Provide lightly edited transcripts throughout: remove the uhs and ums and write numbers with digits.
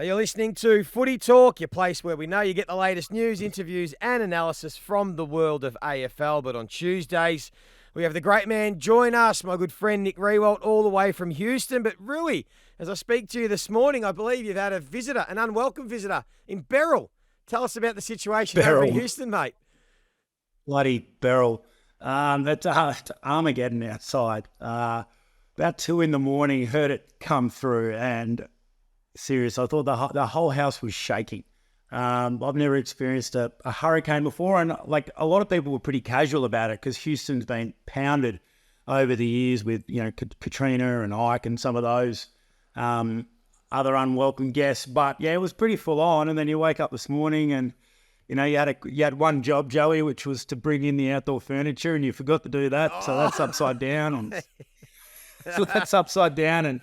You're listening to Footy Talk, your place where we know you get the latest news, interviews and analysis from the world of AFL. But on Tuesdays, we have the great man join us, my good friend Nick Riewoldt, all the way from Houston. But Rui, as I speak to you this morning, I believe you've had a visitor, an unwelcome visitor in Beryl. Tell us about the situation over in Houston, mate. Bloody Beryl. That's Armageddon outside. About 2 a.m, heard it come through and... serious. I thought the whole house was shaking. I've never experienced a hurricane before, and like a lot of people were pretty casual about it because Houston's been pounded over the years with Katrina and Ike and some of those other unwelcome guests. But yeah, it was pretty full on. And then you wake up this morning and you had one job, Joey, which was to bring in the outdoor furniture, and you forgot to do that. So that's upside down. And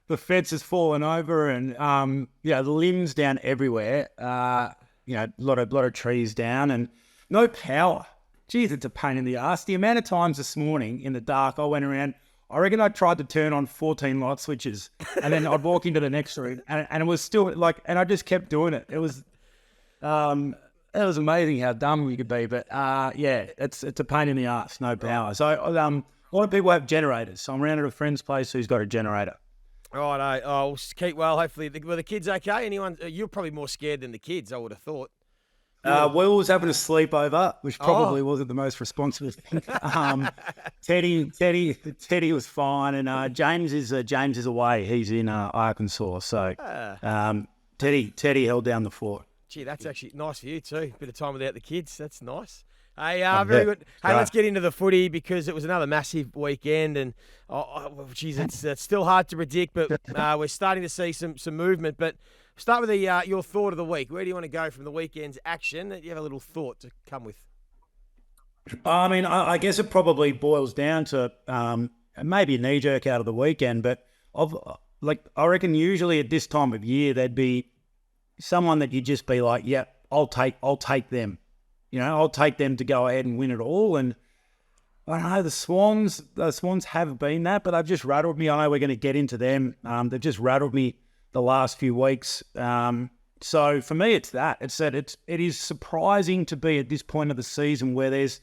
the fence has fallen over and, the limbs down everywhere. A lot of trees down and no power. Geez, it's a pain in the ass. The amount of times this morning in the dark I went around, I reckon I tried to turn on 14 light switches and then I'd walk into the next room and it was still and I just kept doing it. It was amazing how dumb we could be. But, it's a pain in the ass, no power. So a lot of people have generators. So I'm around at a friend's place who's got a generator. Right, we'll keep well. Hopefully, were the kids okay? You're probably more scared than the kids, I would have thought. Will was having a sleepover, which probably wasn't the most responsible thing. Teddy was fine, and James is away. He's in Arkansas, so Teddy held down the fort. Gee, that's actually nice for you too. Bit of time without the kids. That's nice. Hey, very good. Hey, let's get into the footy because it was another massive weekend, and it's still hard to predict, but we're starting to see some movement. But start with your thought of the week. Where do you want to go from the weekend's action? You have a little thought to come with. I mean, I guess it probably boils down to maybe a knee jerk out of the weekend, but I reckon usually at this time of year there'd be someone that you'd just be like, yeah, I'll take them. I'll take them to go ahead and win it all. And I don't know, the Swans have been that, but they've just rattled me. I know we're going to get into them. They've just rattled me the last few weeks. So for me, it's that. It's that it is surprising to be at this point of the season where there's,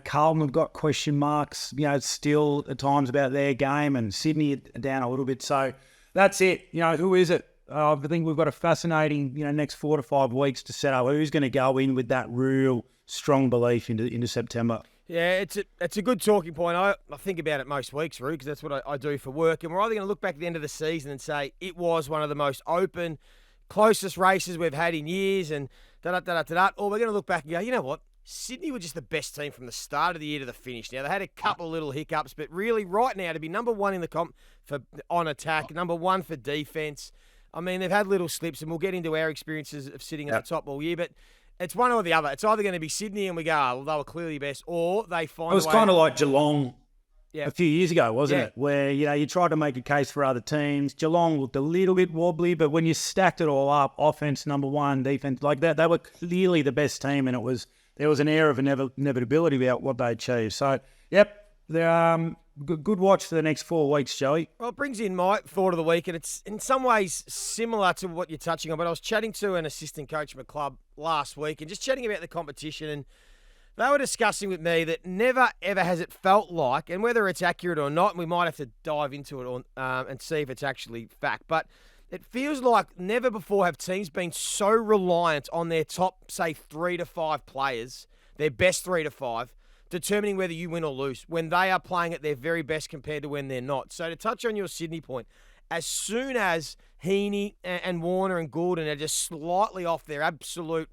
Carlton have got question marks, still at times about their game, and Sydney are down a little bit. So that's it. Who is it? I think we've got a fascinating, next 4 to 5 weeks to set up who's going to go in with that real strong belief into September. Yeah, it's a good talking point. I think about it most weeks, Roo, because that's what I do for work. And we're either going to look back at the end of the season and say it was one of the most open, closest races we've had in years, and da-da-da-da-da, or we're going to look back and go, you know what? Sydney were just the best team from the start of the year to the finish. Now, they had a couple of little hiccups, but really right now to be number one in the comp on attack, number one for defence. I mean, they've had little slips, and we'll get into our experiences of sitting at the top all year, but it's one or the other. It's either going to be Sydney and we go, they were clearly best, or they find It was kind of like Geelong a few years ago, wasn't it? Where, you tried to make a case for other teams. Geelong looked a little bit wobbly, but when you stacked it all up, offense number one, defense like that, they were clearly the best team, and there was an air of inevitability about what they achieved. So, they're good watch for the next 4 weeks, Joey. Well, it brings in my thought of the week, and it's in some ways similar to what you're touching on, but I was chatting to an assistant coach from a club last week and just chatting about the competition, and they were discussing with me that never, ever has it felt like, and whether it's accurate or not, and we might have to dive into it and see if it's actually fact, but it feels like never before have teams been so reliant on their top, say, 3 to 5 players, their best 3 to 5, determining whether you win or lose when they are playing at their very best compared to when they're not. So to touch on your Sydney point, as soon as Heeney and Warner and Goulden are just slightly off their absolute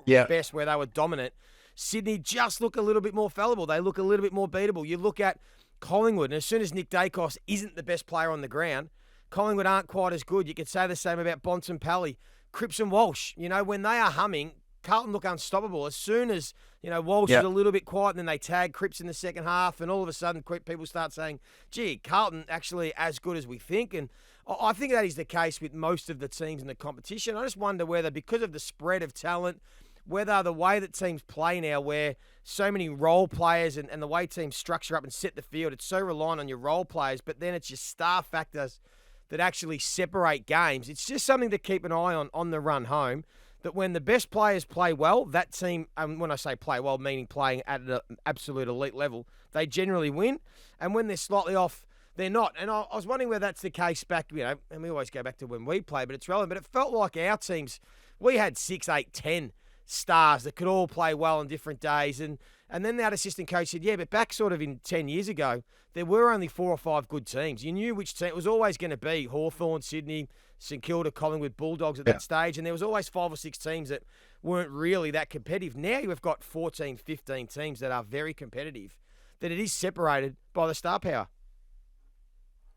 best where they were dominant, Sydney just look a little bit more fallible. They look a little bit more beatable. You look at Collingwood, and as soon as Nick Dacos isn't the best player on the ground, Collingwood aren't quite as good. You could say the same about Bontempelli, Cripps and Walsh. When they are humming, Carlton look unstoppable. As soon as, Walsh is a little bit quiet and then they tag Cripps in the second half and all of a sudden people start saying, gee, Carlton actually as good as we think. And I think that is the case with most of the teams in the competition. I just wonder whether because of the spread of talent, whether the way that teams play now where so many role players and the way teams structure up and set the field, it's so reliant on your role players, but then it's your star factors that actually separate games. It's just something to keep an eye on the run home, that when the best players play well, that team, and when I say play well, meaning playing at an absolute elite level, they generally win. And when they're slightly off, they're not. And I was wondering whether that's the case back, and we always go back to when we play, but it's relevant. But it felt like our teams, we had 6, 8, 10 stars that could all play well on different days. And then that assistant coach said, yeah, but back sort of in 10 years ago, there were only 4 or 5 good teams. You knew which team. It was always going to be Hawthorn, Sydney, St Kilda, Collingwood, Bulldogs at that stage. And there was always 5 or 6 teams that weren't really that competitive. Now you've got 14, 15 teams that are very competitive, that it is separated by the star power.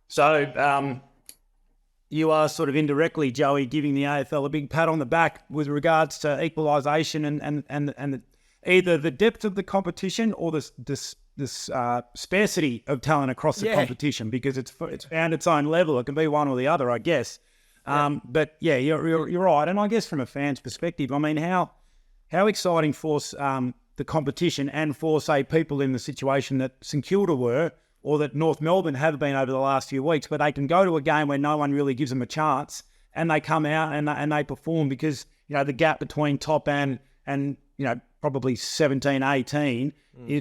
So you are sort of indirectly, Joey, giving the AFL a big pat on the back with regards to equalisation and either the depth of the competition or this sparsity of talent across the competition, because it's found its own level. It can be one or the other, I guess. But yeah, you're right. And I guess from a fan's perspective, I mean, how exciting for the competition and for, say, people in the situation that St Kilda were, or that North Melbourne have been over the last few weeks, but they can go to a game where no one really gives them a chance, and they come out and they perform, because the gap between top and probably 17, 18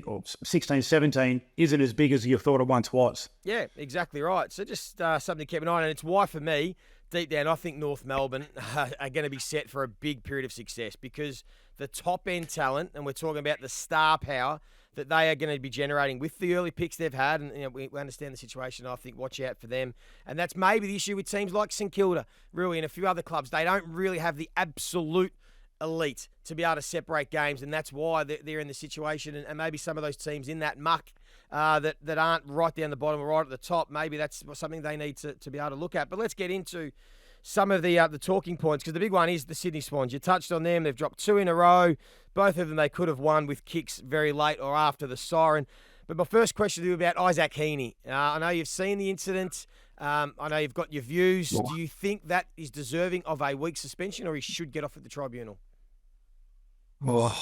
or 16, 17 isn't as big as you thought it once was. Yeah, exactly right. So just something to keep an eye on. And it's why, for me, deep down, I think North Melbourne are going to be set for a big period of success, because the top-end talent, and we're talking about the star power that they are going to be generating with the early picks they've had, and we understand the situation. I think watch out for them. And that's maybe the issue with teams like St Kilda, really, and a few other clubs. They don't really have the absolute elite to be able to separate games, and that's why they're in the situation. And maybe some of those teams in that muck that aren't right down the bottom or right at the top, maybe that's something they need to be able to look at. But let's get into some of the talking points, because the big one is the Sydney Swans. You touched on them. They've dropped 2 in a row. Both of them they could have won with kicks very late or after the siren. But my first question to you about Isaac Heeney. I know you've seen the incident. I know you've got your views. Do you think that is deserving of a week's suspension, or he should get off at the tribunal? Oh,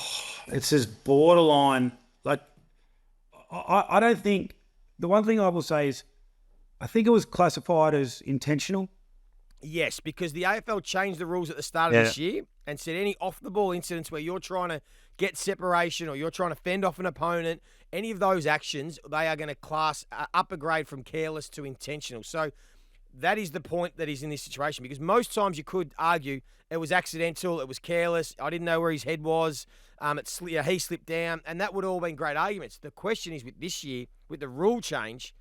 it's just borderline. Like, I don't think... The one thing I will say is I think it was classified as intentional. Yes, because the AFL changed the rules at the start of this year and said any off-the-ball incidents where you're trying to get separation or you're trying to fend off an opponent, any of those actions, they are going to class up a grade from careless to intentional. So that is the point that he's in this situation, because most times you could argue it was accidental, it was careless, I didn't know where his head was, he slipped down, and that would all been great arguments. The question is, with this year, with the rule change,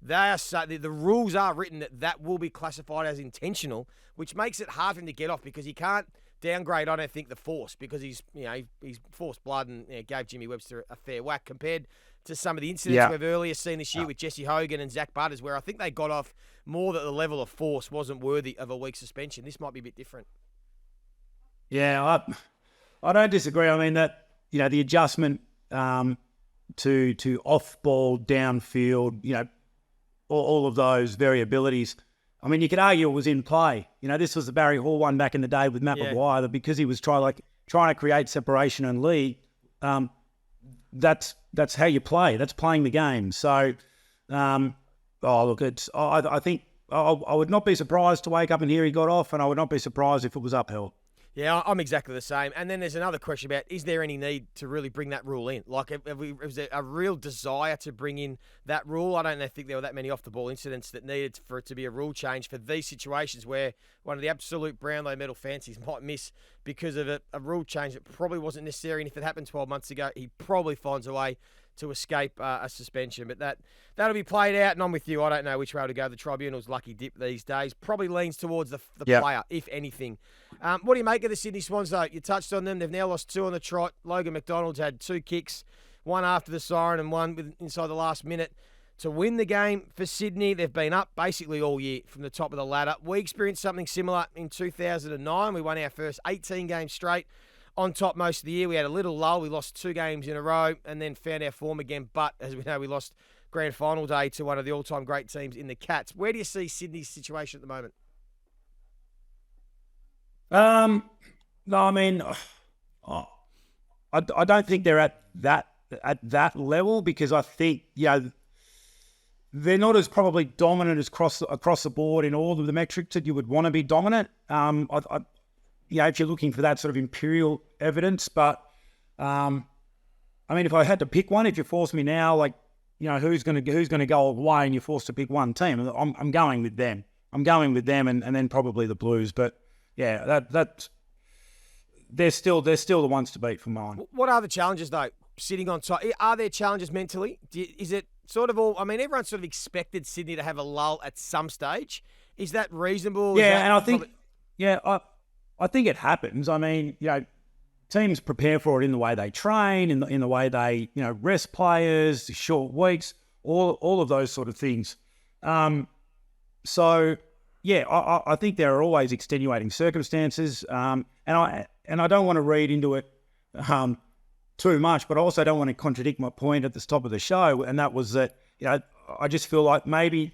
the rules are written that will be classified as intentional, which makes it hard for him to get off, because he can't downgrade, I don't think, the force, because he's forced blood and gave Jimmy Webster a fair whack, compared to some of the incidents we've earlier seen this year with Jesse Hogan and Zach Butters, where I think they got off more that the level of force wasn't worthy of a week's suspension. This might be a bit different. Yeah, I don't disagree. I mean, that the adjustment to off ball, downfield, all of those variabilities. I mean, you could argue it was in play. This was the Barry Hall one back in the day with Matt Maguire, that because he was trying to create separation and lead. That's how you play. That's playing the game. So, I think I would not be surprised to wake up and hear he got off, and I would not be surprised if it was upheld. Yeah, I'm exactly the same. And then there's another question about, is there any need to really bring that rule in? Like, was there a real desire to bring in that rule? I don't think there were that many off-the-ball incidents that needed for it to be a rule change for these situations where one of the absolute Brownlow medal fancies might miss because of a rule change that probably wasn't necessary. And if it happened 12 months ago, he probably finds a way to escape a suspension. But that'll be played out, and I'm with you. I don't know which way to go. The tribunal's lucky dip these days. Probably leans towards the player, if anything. What do you make of the Sydney Swans, though? You touched on them. They've now lost 2 on the trot. Logan McDonald's had 2 kicks, one after the siren and one inside the last minute to win the game for Sydney. They've been up basically all year from the top of the ladder. We experienced something similar in 2009. We won our first 18 games straight on top most of the year. We had a little lull. We lost 2 games in a row and then found our form again. But as we know, we lost grand final day to one of the all-time great teams in the Cats. Where do you see Sydney's situation at the moment? No, I mean, I don't think they're at that level, because I think they're not as probably dominant as across the board in all of the metrics that you would want to be dominant. If you're looking for that sort of imperial evidence, but if I had to pick one, if you force me now, who's going to go away, and you're forced to pick one team, I'm going with them. I'm going with them, and then probably the Blues. But yeah, they're still the ones to beat for mine. What are the challenges though? Sitting on top, are there challenges mentally? Is it sort of all? I mean, everyone sort of expected Sydney to have a lull at some stage. Is that reasonable? And I think, I think it happens. I mean, teams prepare for it in the way they train, in the way they, rest players, short weeks, all of those sort of things. I think there are always extenuating circumstances, and I don't want to read into it too much, but I also don't want to contradict my point at the top of the show, and that was that I just feel like maybe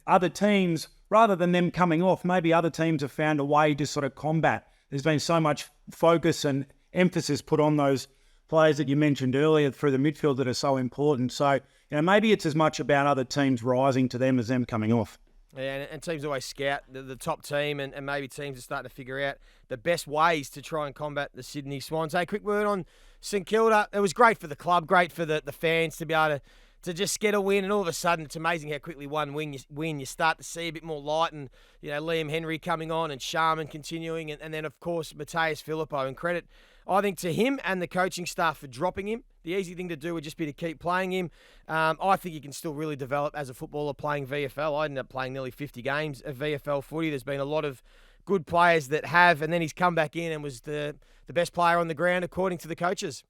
other teams, rather than them coming off, maybe other teams have found a way to sort of combat. There's been so much focus and emphasis put on those players that you mentioned earlier through the midfield that are so important. So, maybe it's as much about other teams rising to them as them coming off. Yeah, and teams always scout the top team, and maybe teams are starting to figure out the best ways to try and combat the Sydney Swans. Hey, quick word on St Kilda. It was great for the club, great for the fans to be able to just get a win, and all of a sudden it's amazing how quickly one win you start to see a bit more light, and Liam Henry coming on and Sharman continuing, and then of course Mateus Filippo, and credit I think to him and the coaching staff for dropping him. The easy thing to do would just be to keep playing him. I think he can still really develop as a footballer playing VFL. I ended up playing nearly 50 games of VFL footy. There's been a lot of good players that have, and then he's come back in and was the best player on the ground according to the coaches.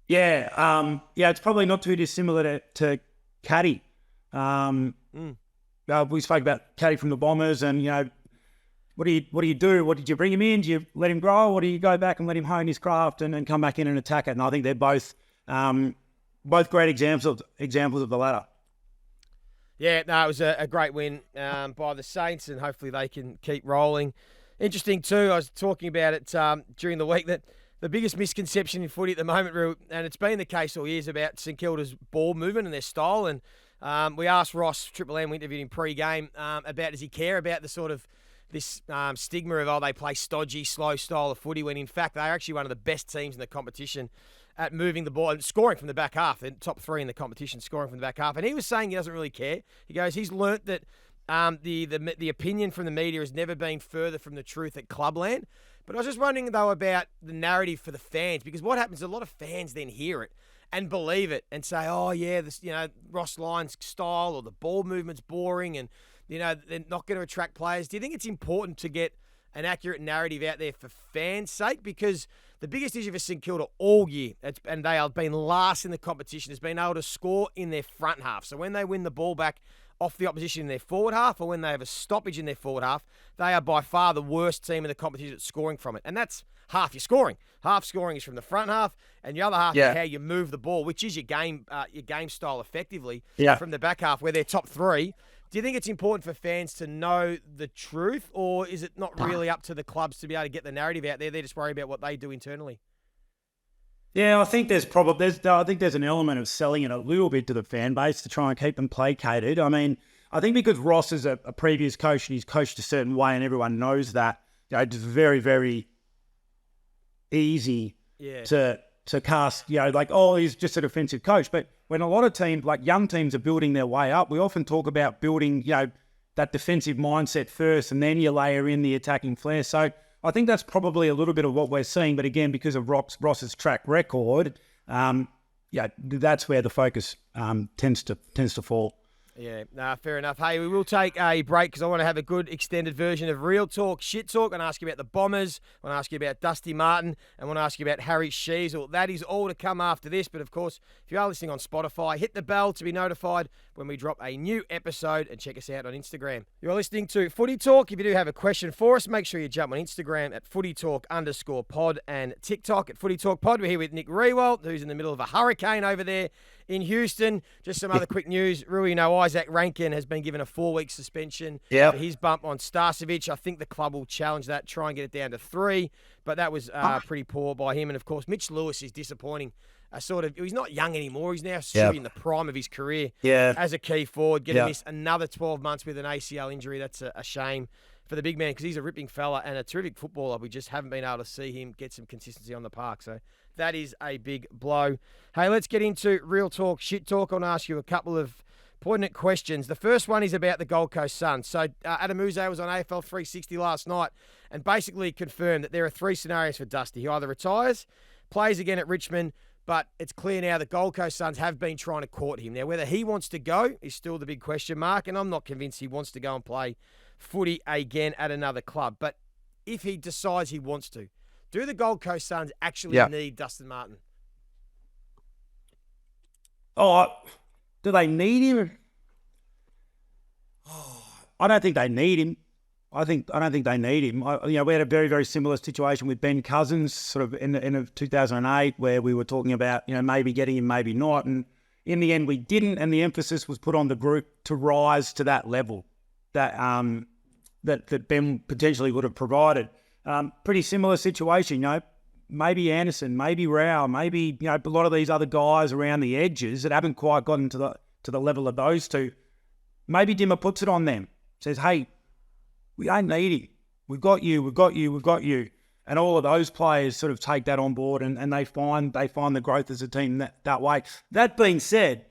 Yeah, it's probably not too dissimilar to Caddy. We spoke about Caddy from the Bombers, and what do you do? What did you bring him in? Do you let him grow, or do you go back and let him hone his craft and come back in and attack it? And I think they're both great examples of the latter. Yeah, no, it was a great win by the Saints, and hopefully they can keep rolling. Interesting too, I was talking about it during the week, that the biggest misconception in footy at the moment, and it's been the case all year, is about St Kilda's ball movement and their style. And we asked Ross, Triple M, we interviewed him pre-game, about does he care about the sort of this stigma of, they play stodgy, slow style of footy, when in fact they're actually one of the best teams in the competition at moving the ball and scoring from the back half. They're top 3 in the competition, scoring from the back half. And he was saying he doesn't really care. He goes, he's learnt that the opinion from the media has never been further from the truth at Clubland. But I was just wondering, though, about the narrative for the fans, because what happens, a lot of fans then hear it and believe it and say, this, Ross Lyon's style or the ball movement's boring, and they're not going to attract players. Do you think it's important to get an accurate narrative out there for fans' sake? Because the biggest issue for St Kilda all year, and they have been last in the competition, has been able to score in their front half. So when they win the ball back off the opposition in their forward half, or when they have a stoppage in their forward half, they are by far the worst team in the competition at scoring from it. And that's half your scoring. Half scoring is from the front half, and the other half is how you move the ball, which is your game style effectively from the back half, where they're top 3. Do you think it's important for fans to know the truth, or is it not really up to the clubs to be able to get the narrative out there? They're just worried about what they do internally. Yeah, I think there's an element of selling it a little bit to the fan base to try and keep them placated. I mean, I think because Ross is a previous coach and he's coached a certain way, and everyone knows that, it's very, very easy to cast, he's just a defensive coach. But when a lot of teams, like young teams, are building their way up, we often talk about building, that defensive mindset first, and then you layer in the attacking flair. So I think that's probably a little bit of what we're seeing. But again, because of Ross's track record, that's where the focus tends to fall. Yeah, fair enough. Hey, we will take a break because I want to have a good extended version of Real Talk, Shit Talk. I want to ask you about the Bombers. I want to ask you about Dustin Martin. And I want to ask you about Harry Shees. Well, that is all to come after this. But, of course, if you are listening on Spotify, hit the bell to be notified when we drop a new episode, and check us out on Instagram. You're listening to Footy Talk. If you do have a question for us, make sure you jump on Instagram at footytalk_pod and TikTok at Footy Talk Pod. We're here with Nick Riewoldt, who's in the middle of a hurricane over there in Houston. Just some other quick news. Rui, Isaac Rankin has been given a 4-week suspension for his bump on Starcevic. I think the club will challenge that, try and get it down to 3, but that was pretty poor by him. And, of course, Mitch Lewis is disappointing he's not young anymore. He's now shooting the prime of his career as a key forward. Going to miss another 12 months with an ACL injury. That's a shame for the big man because he's a ripping fella and a terrific footballer. We just haven't been able to see him get some consistency on the park. So that is a big blow. Hey, let's get into real talk, shit talk. I want to ask you a couple of poignant questions. The first one is about the Gold Coast Suns. So Adam Uze was on AFL 360 last night and basically confirmed that there are 3 scenarios for Dusty. He either retires, plays again at Richmond, but it's clear now the Gold Coast Suns have been trying to court him. Now, whether he wants to go is still the big question mark, and I'm not convinced he wants to go and play footy again at another club. But if he decides he wants to, do the Gold Coast Suns actually need Dustin Martin? Oh, do they need him? I don't think they need him. I don't think they need him. We had a very, very similar situation with Ben Cousins, sort of in the end of 2008, where we were talking about, maybe getting him, maybe not. And in the end, we didn't. And the emphasis was put on the group to rise to that level that Ben potentially would have provided. Pretty similar situation, maybe Anderson, maybe Rao, maybe a lot of these other guys around the edges that haven't quite gotten to the level of those two. Maybe Dimmer puts it on them, says, "Hey, we don't need him. We've got you. And all of those players sort of take that on board and they find the growth as a team that way. That being said,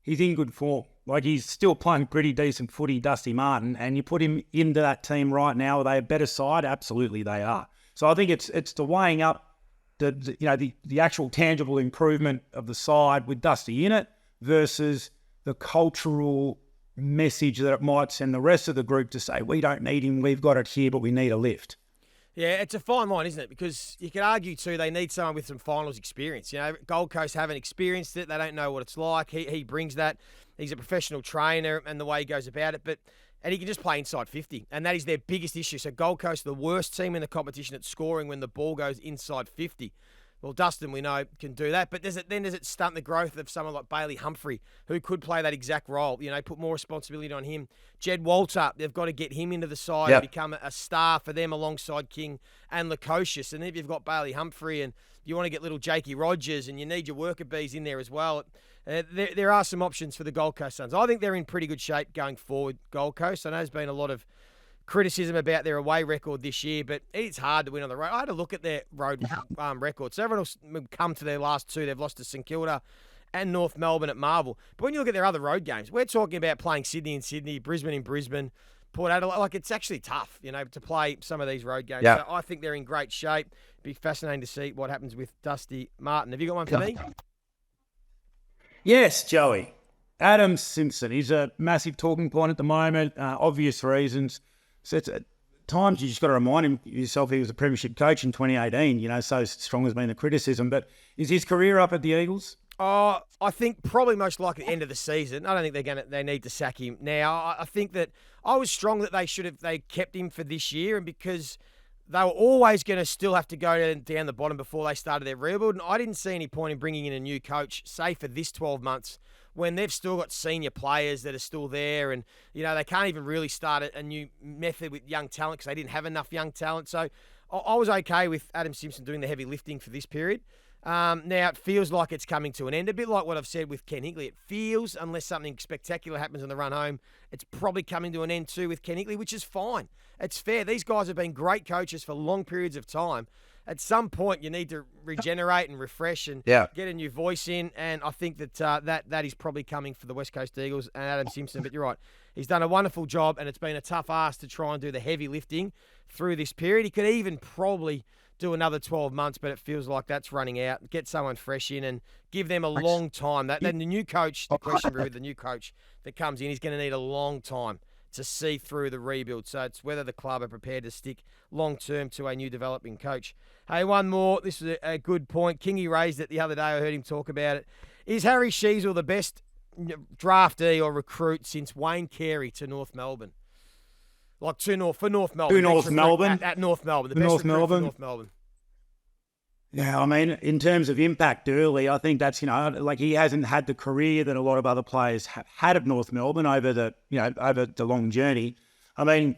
he's in good form. Like, he's still playing pretty decent footy, Dusty Martin, and you put him into that team right now. Are they a better side? Absolutely they are. So I think it's the weighing up the actual tangible improvement of the side with Dusty in it versus the cultural message that it might send the rest of the group to say, we don't need him, we've got it here, but we need a lift. Yeah, it's a fine line, isn't it? Because you could argue too, they need someone with some finals experience. Gold Coast haven't experienced it. They don't know what it's like. He brings that. He's a professional trainer and the way he goes about it. And he can just play inside 50. And that is their biggest issue. So Gold Coast are the worst team in the competition at scoring when the ball goes inside 50. Well, Dustin, we know, can do that. But does it stunt the growth of someone like Bailey Humphrey, who could play that exact role? Put more responsibility on him. Jed Walter, they've got to get him into the side and become a star for them alongside King and Lukosius. And if you've got Bailey Humphrey and you want to get little Jakey Rogers and you need your worker bees in there as well, there are some options for the Gold Coast Suns. I think they're in pretty good shape going forward, Gold Coast. I know there's been a lot of criticism about their away record this year, but it's hard to win on the road. I had to look at their road records. So everyone will come to their last 2. They've lost to St Kilda and North Melbourne at Marvel. But when you look at their other road games, we're talking about playing Sydney in Sydney, Brisbane in Brisbane, Port Adelaide. Like, it's actually tough, to play some of these road games. So I think they're in great shape. It'd be fascinating to see what happens with Dusty Martin. Have you got one for me? Yes, Joey. Adam Simpson. He's a massive talking point at the moment, obvious reasons. So at times you just got to remind yourself he was a premiership coach in 2018, so strong has been the criticism. But is his career up at the Eagles? I think probably most likely end of the season. I don't think they need to sack him now. I think that I was strong that they kept him for this year, and because they were always going to still have to go down the bottom before they started their rebuild. And I didn't see any point in bringing in a new coach, say for this 12 months, when they've still got senior players that are still there, and they can't even really start a new method with young talent because they didn't have enough young talent. So I was okay with Adam Simpson doing the heavy lifting for this period. Now it feels like it's coming to an end, a bit like what I've said with Ken Higley. It feels, unless something spectacular happens on the run home, it's probably coming to an end too with Ken Higley, which is fine. It's fair. These guys have been great coaches for long periods of time. At some point, you need to regenerate and refresh and get a new voice in. And I think that is probably coming for the West Coast Eagles and Adam Simpson. But you're right. He's done a wonderful job, and it's been a tough ask to try and do the heavy lifting through this period. He could even probably do another 12 months, but it feels like that's running out. Get someone fresh in and give them a long time. Then the new coach, the question with the new coach that comes in, he's going to need a long time to see through the rebuild. So it's whether the club are prepared to stick long-term to a new developing coach. Hey, one more. This is a good point. Kingy raised it the other day. I heard him talk about it. Is Harry Sheezel the best draftee or recruit since Wayne Carey to North Melbourne? Like for North Melbourne. To North Melbourne? At North Melbourne. The best North recruit Melbourne. for North Melbourne. Yeah, I mean, in terms of impact early, I think that's, like he hasn't had the career that a lot of other players have had at North Melbourne over the long journey. I mean,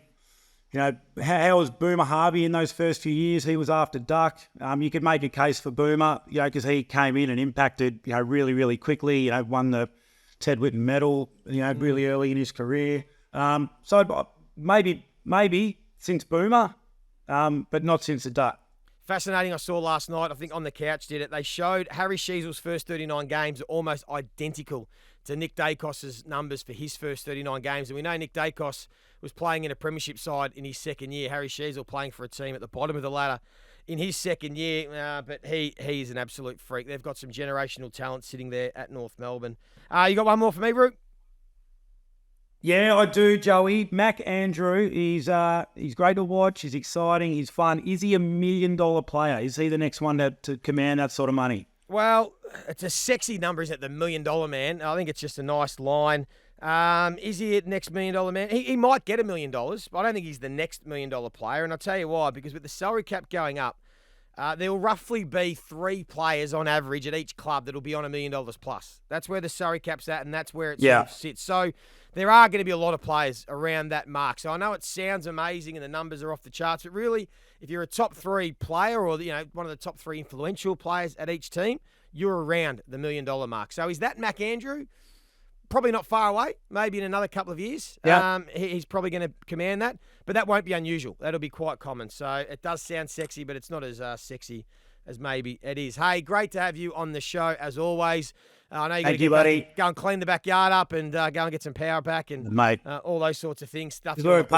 how was Boomer Harvey in those first few years? He was after Duck. You could make a case for Boomer, because he came in and impacted, really, really quickly, won the Ted Whitten medal, really early in his career. So maybe since Boomer, but not since the Duck. Fascinating. I saw last night, I think On the Couch did it. They showed Harry Sheezel's first 39 games are almost identical to Nick Dacos's numbers for his first 39 games. And we know Nick Dacos was playing in a premiership side in his second year. Harry Sheezel playing for a team at the bottom of the ladder in his second year. But he is an absolute freak. They've got some generational talent sitting there at North Melbourne. You got one more for me, Root? Yeah, I do, Joey. Mac Andrew, he's great to watch. He's exciting. He's fun. Is he $1 million player? Is he the next one to command that sort of money? Well, it's a sexy number, isn't it? The $1 million man. I think it's just a nice line. Is he the next $1 million man? He might get $1 million, but I don't think he's the next $1 million player. And I'll tell you why. Because with the salary cap going up, there will roughly be 3 players on average at each club that will be on $1 million plus. That's where the salary cap's at, and that's where it sort of sits. So there are going to be a lot of players around that mark. So I know it sounds amazing and the numbers are off the charts, but really, if you're a top 3 player or one of the top 3 influential players at each team, you're around the $1 million mark. So is that Mac Andrew? Probably not far away. Maybe in another couple of years, he's probably going to command that. But that won't be unusual. That'll be quite common. So it does sound sexy, but it's not as sexy as maybe it is. Hey, great to have you on the show as always. I know you're going to go and clean the backyard up and go and get some power back and all those sorts of things. Stuff where it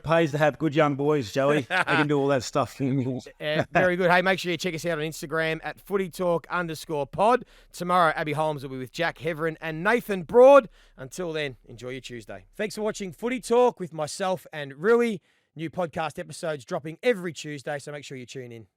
pays to have good young boys, Joey. They can do all that stuff. Very good. Hey, make sure you check us out on Instagram at footytalk_pod. Tomorrow, Abby Holmes will be with Jack Heverin and Nathan Broad. Until then, enjoy your Tuesday. Thanks for watching Footy Talk with myself and Rui. New podcast episodes dropping every Tuesday, so make sure you tune in.